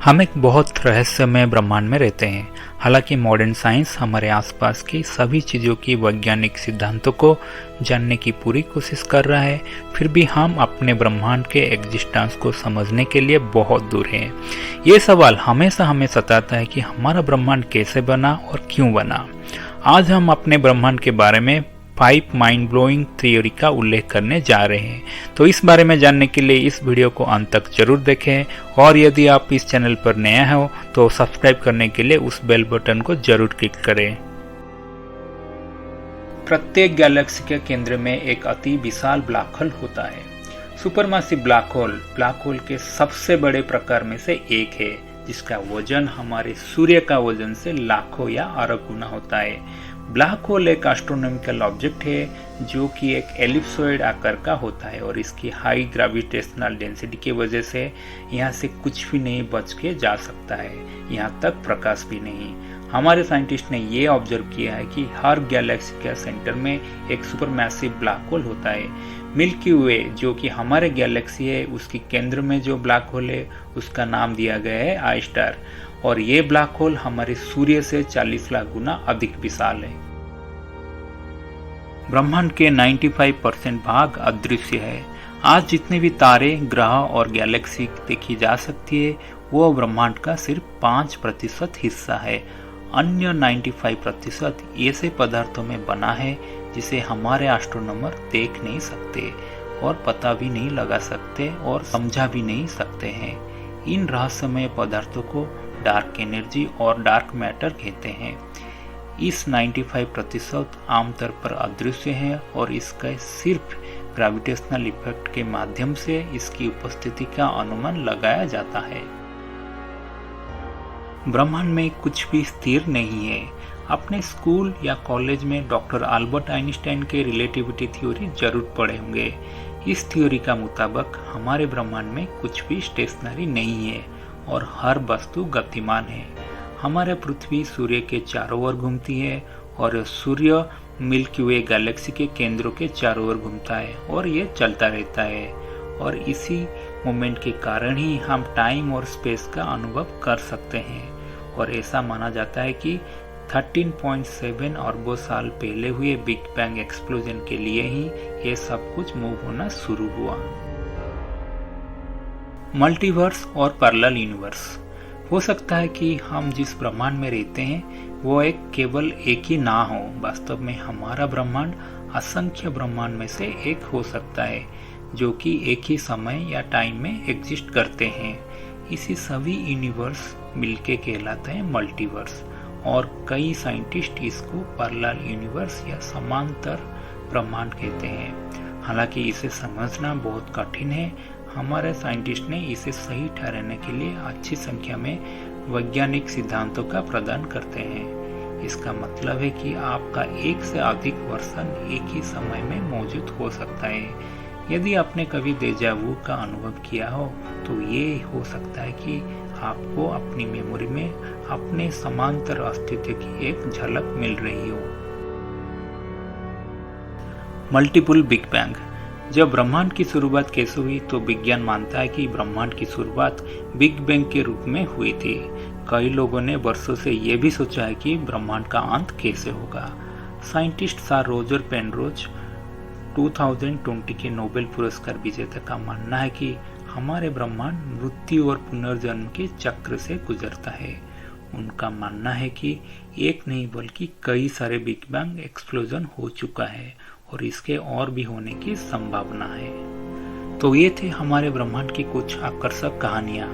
हम एक बहुत रहस्यमय ब्रह्मांड में रहते हैं। हालांकि मॉडर्न साइंस हमारे आसपास की सभी चीज़ों की वैज्ञानिक सिद्धांतों को जानने की पूरी कोशिश कर रहा है, फिर भी हम अपने ब्रह्मांड के एग्जिस्टेंस को समझने के लिए बहुत दूर हैं। ये सवाल हमेशा हमें सताता है कि हमारा ब्रह्मांड कैसे बना और क्यों बना। आज हम अपने ब्रह्मांड के बारे में 5 माइंड ब्लोइंग थ्योरी का उल्लेख करने जा रहे हैं। तो इस बारे में जानने के लिए इस वीडियो को अंत तक जरूर देखें, और यदि आप इस चैनल पर नया हो तो सब्सक्राइब करने के लिए उस बेल बटन को जरूर क्लिक करें। प्रत्येक गैलेक्सी के केंद्र में एक अति विशाल ब्लैक होल होता है। सुपरमासिव ब्लैक होल के सबसे बड़े प्रकार में से एक है, जिसका वजन हमारे सूर्य का वजन से लाखों या अरब गुना होता है। ब्लैक होल एक एस्ट्रोनॉमिकल ऑब्जेक्ट है जो कि एक एलिप्सॉइड आकार का होता है, और इसकी हाई ग्रेविटेशनल डेंसिटी की वजह से यहाँ से कुछ भी नहीं बच के जा सकता है, यहाँ तक प्रकाश भी नहीं। हमारे साइंटिस्ट ने ये ऑब्जर्व किया है कि हर गैलेक्सी के सेंटर में एक सुपरमैसिव ब्लैक होल होता है। मिल्की वे जो कि हमारे गैलेक्सी है, उसके केंद्र में जो ब्लैक होल है उसका नाम दिया गया है आई स्टार, और ये ब्लैक होल हमारे सूर्य से 40 लाख गुना अधिक विशाल है। ब्रह्मांड के 95% भाग अदृश्य है। आज जितने भी तारे, ग्रह और गैलेक्सी देखी जा सकती है वो ब्रह्मांड का सिर्फ 5% हिस्सा है। अन्य 95% ऐसे पदार्थों में बना है जिसे हमारे एस्ट्रोनॉमर देख नहीं सकते और पता भी नहीं लगा सकते और समझा भी नहीं सकते हैं। इन रहस्यमय पदार्थों को डार्क एनर्जी और डार्क मैटर कहते हैं। इस 95% आमतौर पर अदृश्य है, और इसका सिर्फ ग्रेविटेशनल इफेक्ट के माध्यम से इसकी उपस्थिति का अनुमान लगाया जाता है। ब्रह्मांड में कुछ भी स्थिर नहीं है। अपने स्कूल या कॉलेज में डॉक्टर अल्बर्ट आइंस्टाइन के रिलेटिविटी थ्योरी जरूर पढ़े होंगे। इस थ्योरी का मुताबिक हमारे ब्रह्मांड में कुछ भी स्टेशनरी नहीं है और हर वस्तु गतिमान है। हमारे पृथ्वी सूर्य के चारों ओर घूमती है, और सूर्य मिल्की वे गैलेक्सी के केंद्रों के चारों ओर घूमता है, और ये चलता रहता है। और इसी मोमेंट के कारण ही हम टाइम और स्पेस का अनुभव कर सकते हैं। और ऐसा माना जाता है कि 13.7 अरबों साल पहले हुए बिग बैंग एक्सप्लोजन के लिए ही ये सब कुछ मूव होना शुरू हुआ। मल्टीवर्स और पैरेलल यूनिवर्स। हो सकता है कि हम जिस ब्रह्मांड में रहते हैं वो केवल एक ही ना हो। वास्तव में हमारा ब्रह्मांड असंख्य ब्रह्मांड में से एक हो सकता है जो कि एक ही समय या टाइम में एग्जिस्ट करते हैं। इसी सभी यूनिवर्स मिलके कहलाते हैं मल्टीवर्स, और कई साइंटिस्ट इसको पैरेलल यूनिवर्स या समांतर ब्रह्मांड कहते हैं। हालांकि इसे समझना बहुत कठिन है। हमारे साइंटिस्ट ने इसे सही ठहराने के लिए अच्छी संख्या में वैज्ञानिक सिद्धांतों का प्रदान करते हैं। इसका मतलब है कि आपका एक से अधिक वर्जन एक ही समय में मौजूद हो सकता है। यदि आपने कभी डेजा वू का अनुभव किया हो तो ये हो सकता है कि आपको अपनी मेमोरी में अपने समांतर अस्तित्व की एक झलक मिल रही हो। Multiple big bang. जब ब्रह्मांड की शुरुआत कैसे हुई तो विज्ञान मानता है कि ब्रह्मांड की शुरुआत बिग बैंग के रूप में हुई थी। कई लोगों ने वर्षों से यह भी सोचा है कि ब्रह्मांड का अंत कैसे होगा। साइंटिस्ट सर रोजर पेनरोज 2020 के नोबेल पुरस्कार विजेता का मानना है कि हमारे ब्रह्मांड मृत्यु और पुनर्जन्म के चक्र से गुजरता है। उनका मानना है कि एक नहीं बल्कि कई सारे बिग बैंग एक्सप्लोजन हो चुका है, और इसके और भी होने की संभावना है। तो ये थे हमारे ब्रह्मांड की कुछ आकर्षक कहानियां।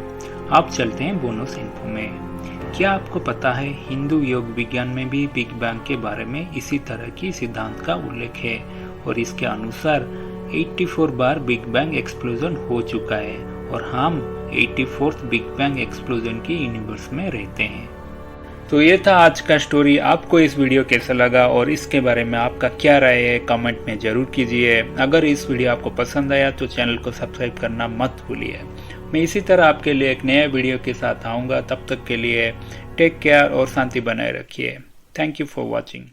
अब चलते हैं बोनस इन्फो में। क्या आपको पता है हिंदू योग विज्ञान में भी बिग बैंग के बारे में इसी तरह की सिद्धांत का उल्लेख है, और इसके अनुसार 84 बार बिग बैंग एक्सप्लोजन हो चुका है, और हम 84th बिग बैंग एक्सप्लोजन की यूनिवर्स में रहते हैं। तो ये था आज का स्टोरी। आपको इस वीडियो कैसा लगा और इसके बारे में आपका क्या राय है कमेंट में जरूर कीजिए। अगर इस वीडियो आपको पसंद आया तो चैनल को सब्सक्राइब करना मत भूलिए। मैं इसी तरह आपके लिए एक नया वीडियो के साथ आऊँगा। तब तक के लिए टेक केयर और शांति बनाए रखिए। Thank you for watching.